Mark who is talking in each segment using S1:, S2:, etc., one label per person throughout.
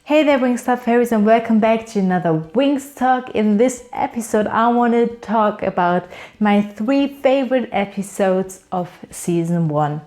S1: Hey there, Winx Club fairies, and welcome back to another Winx Talk. In this episode, I want to talk about my 3 favorite episodes of Season 1.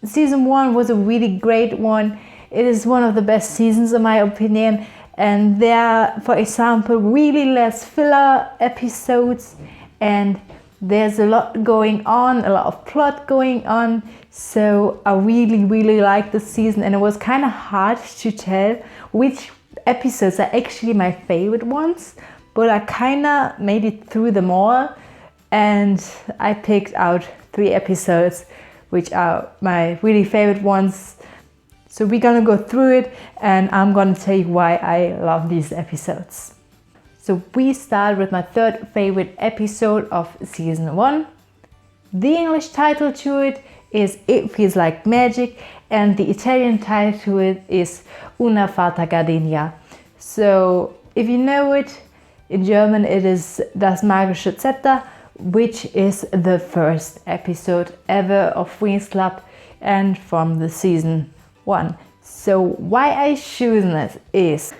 S1: Season 1 was a really great one. It is one of the best seasons in my opinion, and there are, for example, really less filler episodes, and there's a lot going on, a lot of plot going on. So I really like this season, and it was kind of hard to tell which episodes are actually my favorite ones, but I kind of made it through them all, and I picked out 3 episodes which are my really favorite ones. So we're gonna go through it, and I'm gonna tell you why I love these episodes. So we start with my 3rd favorite episode of Season 1. The English title to it is It Feels Like Magic, and the Italian title to it is Una Fata Gardenia. So if you know it, in German it is Das Magische Zepter, which is the first episode ever of Winx Club and from the Season 1. So why I choose it is,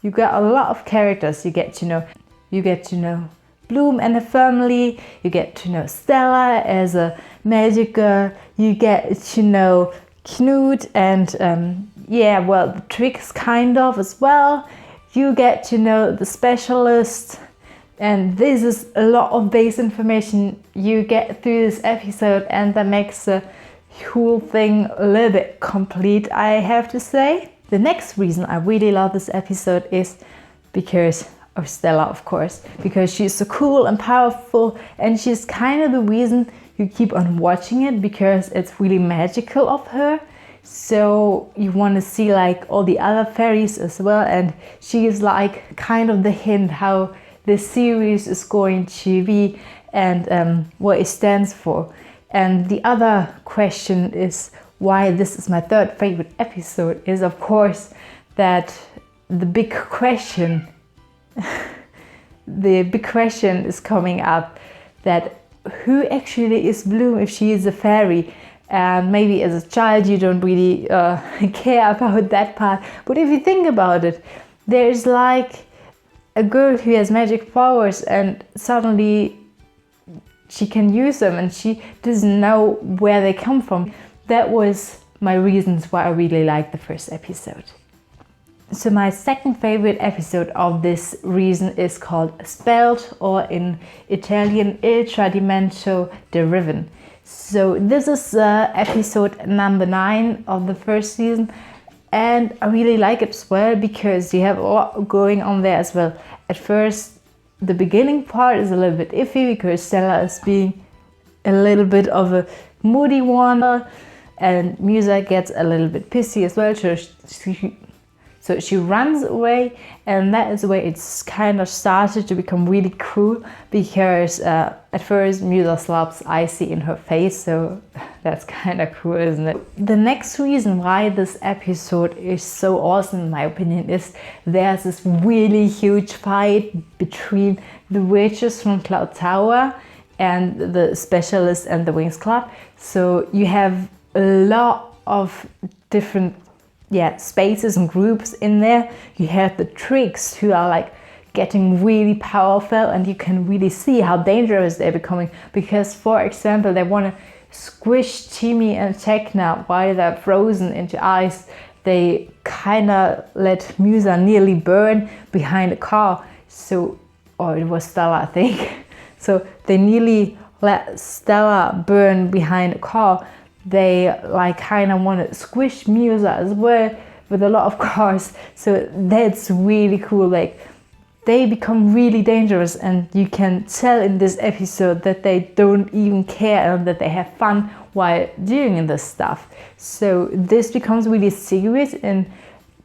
S1: you got a lot of characters you get to know. You get to know Bloom and her family, you get to know Stella as a magic girl, you get to know Knut and the tricks kind of as well. You get to know the specialist, and this is a lot of base information you get through this episode, and that makes the whole thing a little bit complete, I have to say. The next reason I really love this episode is because of Stella, of course, because she's so cool and powerful, and she's kind of the reason you keep on watching it, because it's really magical of her. So you want to see like all the other fairies as well, and she is like kind of the hint how this series is going to be and what it stands for. And the other question is why this is my 3rd favorite episode is, of course, that the big question is coming up, that who actually is Bloom if she is a fairy. And maybe as a child you don't really care about that part, but if you think about it, there's like a girl who has magic powers and suddenly she can use them and she doesn't know where they come from. That was my reasons why I really liked the first episode. So my 2nd favorite episode of this reason is called Spelled, or in Italian Il Tradimento di Riven. So this is episode number 9 of the first season, and I really like it as well because you have a lot going on there as well. At first, the beginning part is a little bit iffy because Stella is being a little bit of a moody one, and Musa gets a little bit pissy as well, so she runs away, and that is where it's kind of started to become really cool, because at first Musa slaps Icy in her face, so that's kind of cool, isn't it? The next reason why this episode is so awesome in my opinion is there's this really huge fight between the witches from Cloud Tower and the specialist and the Winx Club. So you have a lot of different spaces and groups in there. You have the tricks who are like getting really powerful, and you can really see how dangerous they're becoming, because for example they want to squish Timmy and Tekna while they're frozen into ice. They kind of let Musa nearly burn behind a car, or it was Stella, I think. So they nearly let Stella burn behind a car. They like kind of want to squish Musa as well with a lot of cars. So that's really cool. Like, they become really dangerous, and you can tell in this episode that they don't even care and that they have fun while doing this stuff. So this becomes really serious and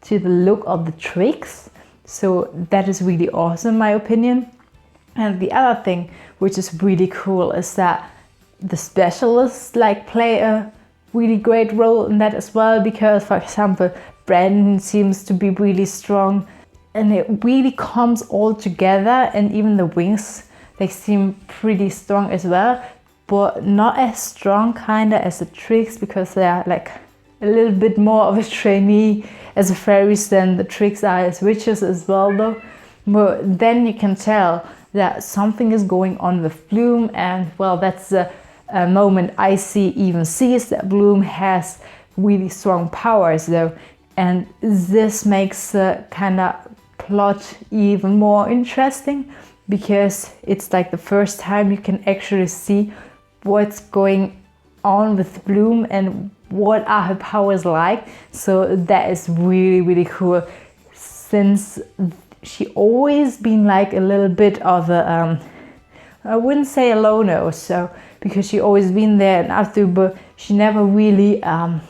S1: to the look of the tricks. So that is really awesome in my opinion. And the other thing which is really cool is that the specialists like play a really great role in that as well, because for example Brandon seems to be really strong, and it really comes all together, and even the Winx, they seem pretty strong as well, but not as strong kinda as the tricks, because they are like a little bit more of a trainee as fairies, then the tricks are as witches as well though. But then you can tell that something is going on with Bloom, and well, that's the moment Icy even sees that Bloom has really strong powers though, and this makes the kind of plot even more interesting, because it's like the first time you can actually see what's going on with Bloom and what are her powers like. So that is really, really cool, since she always been like a little bit of a I wouldn't say a loner or so, because she always been there and Arthur, but she never really a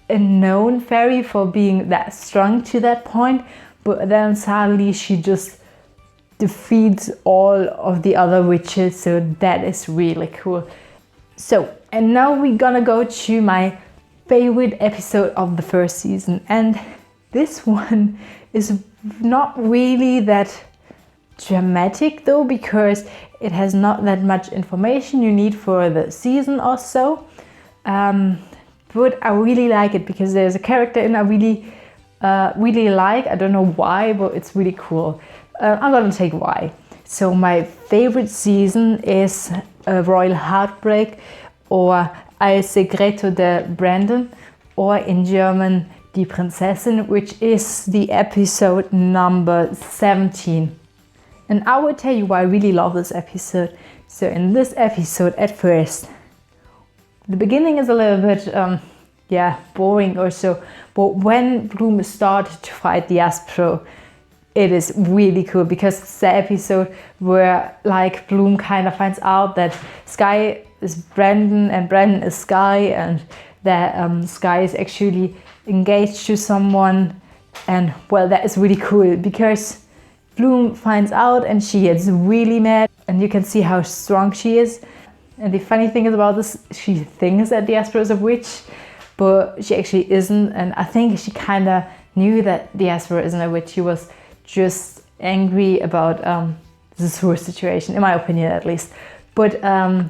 S1: known fairy for being that strong to that point. But then suddenly she just defeats all of the other witches, so that is really cool. So, and now we're gonna go to my favorite episode of the first season, and this one is not really that dramatic though, because it has not that much information you need for the season or so. But I really like it because there's a character in I really like. I don't know why, but it's really cool. I'm gonna take why. So my favorite season is Royal Heartbreak, or El Secreto de Brandon, or in German Die Prinzessin, which is the episode number 17. And I will tell you why I really love this episode. So in this episode, at first, the beginning is a little bit boring or so, but when Bloom started to fight the Aspro, it is really cool, because it's the episode where like Bloom kind of finds out that Sky is Brandon and Brandon is Sky, and that Sky is actually engaged to someone. And well, that is really cool, because Bloom finds out and she gets really mad, and you can see how strong she is. And the funny thing is about this, she thinks that the Aspro is a witch, but she actually isn't. And I think she kind of knew that the Aspro isn't a witch. She was just angry about this whole situation, in my opinion at least. But well,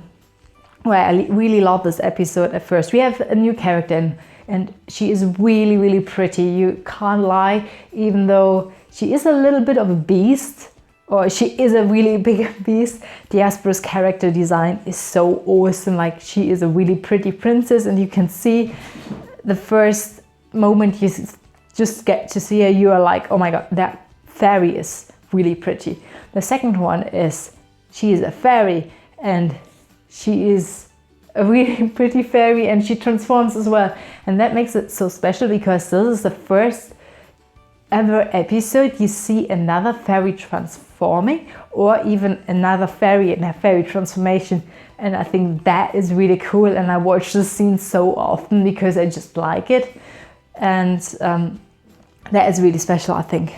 S1: I really love this episode. At first we have a new character in, and she is really, really pretty, you can't lie, even though she is a little bit of a beast, or she is a really big beast. The Aspro's character design is so awesome. Like, she is a really pretty princess, and you can see the first moment you just get to see her, you are like, oh my god, that fairy is really pretty. The second one is she is a fairy, and she is a really pretty fairy, and she transforms as well. And that makes it so special, because this is the first ever episode you see another fairy transforming, or even another fairy in a fairy transformation. And I think that is really cool, and I watch this scene so often because I just like it. And that is really special, I think.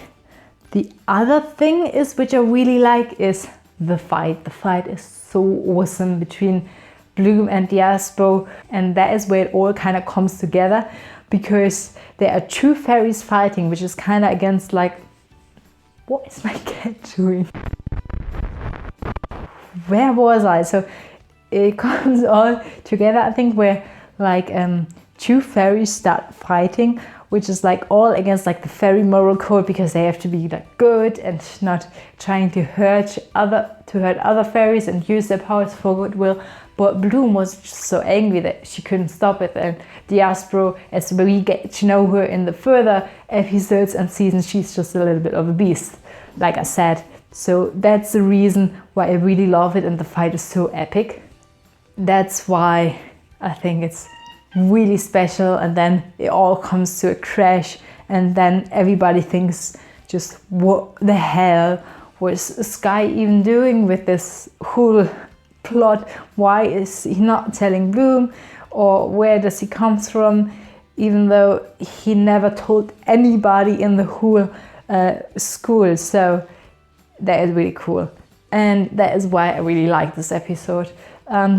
S1: The other thing is, which I really like, is the fight. The fight is so awesome between Bloom and the Aspro, and that is where it all kind of comes together, because there are two fairies fighting, which is kind of against, like, what is my cat doing? Where was I? So it comes all together, I think, where like two fairies start fighting, which is like all against like the fairy moral code, because they have to be like good and not trying to hurt other fairies and use their powers for goodwill. But Bloom was just so angry that she couldn't stop it, and the Aspro, as we get to know her in the further episodes and seasons, she's just a little bit of a beast, like I said. So that's the reason why I really love it, and the fight is so epic. That's why I think it's really special, and then it all comes to a crash, and then everybody thinks, just what the hell was Sky even doing with this whole plot? Why is he not telling Bloom, or where does he come from, even though he never told anybody in the whole school? So that is really cool, and that is why I really like this episode.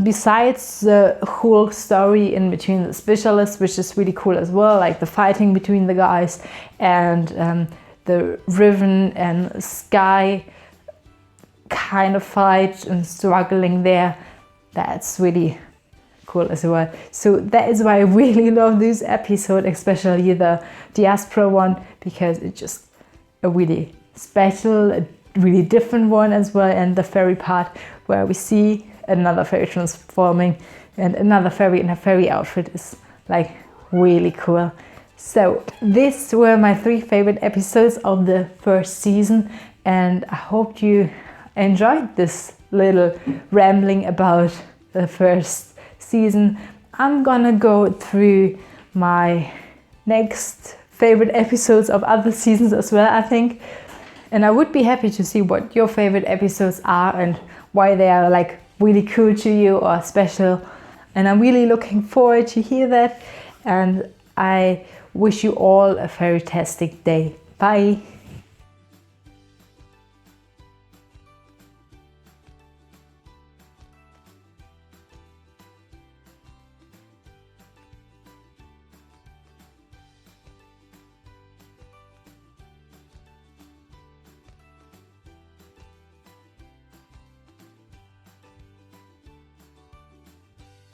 S1: Besides the whole story in between the specialists, which is really cool as well, like the fighting between the guys, and the Riven and Sky kind of fight and struggling there, that's really cool as well. So that is why I really love this episode, especially the diaspora one, because it's just a really special, a really different one as well. And the fairy part where we see another fairy transforming and another fairy in a fairy outfit is like really cool. So these were my 3 favorite episodes of the first season, and I hope you enjoyed this little rambling about the first season. I'm gonna go through my next favorite episodes of other seasons as well, I think. And I would be happy to see what your favorite episodes are and why they are like really cool to you or special. And I'm really looking forward to hear that. And I wish you all a fantastic day. Bye.